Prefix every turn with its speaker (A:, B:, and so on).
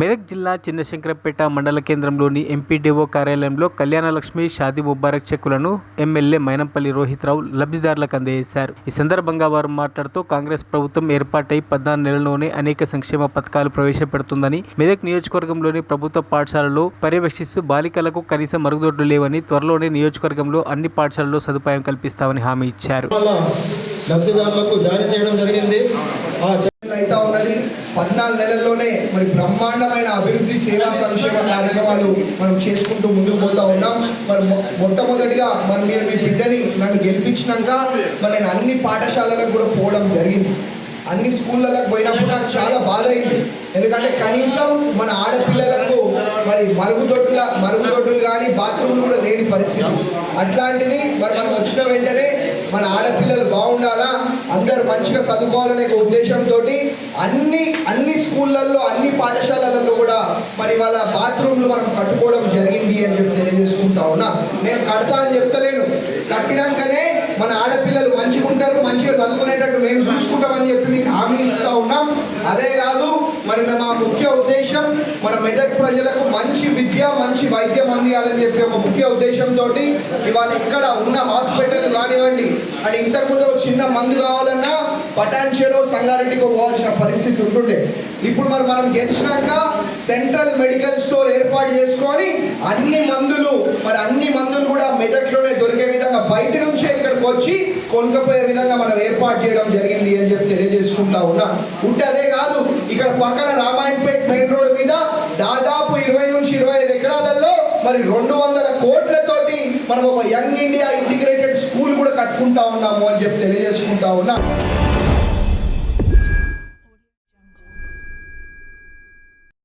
A: మెదక్ జిల్లా చిన్నశంకరంపేట మండల కేంద్రంలోని ఎంపీడీఓ కార్యాలయంలో కళ్యాణలక్ష్మి షాదీ ముబారక్ చెక్కులను ఎమ్మెల్యే మైనంపల్లి రోహిత్రావు లబ్ధిదారులకు అందజేశారు. ఈ సందర్భంగా వారు మాట్లాడుతూ కాంగ్రెస్ ప్రభుత్వం ఏర్పాటై 14 నెలల్లోనే అనేక సంక్షేమ పథకాలు ప్రవేశపెడుతుందని, మెదక్ నియోజకవర్గంలోని ప్రభుత్వ పాఠశాలలో పర్యవేక్షిస్తూ బాలికలకు కనీస మరుగుదొడ్లు లేవని, త్వరలోనే నియోజకవర్గంలో అన్ని పాఠశాలల్లో సదుపాయం కల్పిస్తామని హామీ ఇచ్చారు.
B: లబ్ధిదారులకు జారీ చేయడం జరిగింది.
C: అయితే ఉన్నది 14 నెలల్లోనే మరి బ్రహ్మాండమైన అభివృద్ధి సేవా సంక్షేమ కార్యక్రమాలు మనం చేసుకుంటూ ముందుకు పోతా ఉన్నాం. మరి మొట్టమొదటిగా మరి మీరు మీ బిడ్డని నన్ను గెలిపించినాక మరి నేను అన్ని పాఠశాలలకు కూడా పోవడం జరిగింది. అన్ని స్కూళ్ళలకు పోయినప్పుడు నాకు చాలా బాధ అయింది. ఎందుకంటే కనీసం మన ఆడపిల్లలకు మరి మరుగుదొడ్డులు కానీ బాత్రూమ్లు కూడా లేని పరిస్థితి. అట్లాంటిది మరి మనం వచ్చిన వెంటనే మన ఆడపిల్లలు బాగుండాలా, అందరూ మంచిగా చదువుకోవాలనే ఉద్దేశంతో అన్ని స్కూళ్ళల్లో అన్ని పాఠశాలలలో కూడా మరి వాళ్ళ బాత్రూమ్లు మనం కట్టుకోవడం జరిగింది అని చెప్పి తెలియజేసుకుంటా ఉన్నా. నేను కడతా అని చెప్తలేను, కట్టినాకనే మన ఆడపిల్లలు మంచిగా ఉంటారు, మంచిగా చదువుకునేటట్టు మేము చూసుకుంటామని చెప్పి మీకు హామీ ఇస్తూ ఉన్నాం. అదే కాదు మరి మా ముఖ్య ఉద్దేశం మన మెదక్ ప్రజలకు మంచి విద్య, మంచి వైద్యం అందియాలని చెప్పి ఒక ముఖ్య ఉద్దేశంతో ఇవాళ ఇక్కడ ఉన్న హాస్పిటల్ కానివ్వండి, అండ్ ఇంతకుముందు చిన్న మందు కావాలన్నా పటాన్చెరు సంగారెడ్డికి పోవాల్సిన పరిస్థితి ఉంటుండే. ఇప్పుడు మరి మనం గెలిచినాక సెంట్రల్ మెడికల్ స్టోర్ ఏర్పాటు చేసుకొని అన్ని మందులు కూడా మెదక్లోనే దొరికే విధంగా బయట నుంచే ఇక్కడికి వచ్చి కొనుక్కపోయే విధంగా మనం ఏర్పాటు చేయడం జరిగింది అని చెప్పి తెలియజేసుకుంటా ఉన్నా. ఉంటే అదే కాదు, ఇక్కడ పక్కన రామాయణపేట మెయిన్ రోడ్ మీద దాదాపు 20 నుంచి 25 ఎకరాలలో మరి 200 కోట్లతోటి మనం ఒక యంగ్ ఇండియా ఇంటిగ్రేటెడ్ స్కూల్ కూడా కట్టుకుంటా ఉన్నాము అని చెప్పి తెలియజేసుకుంటా ఉన్నా.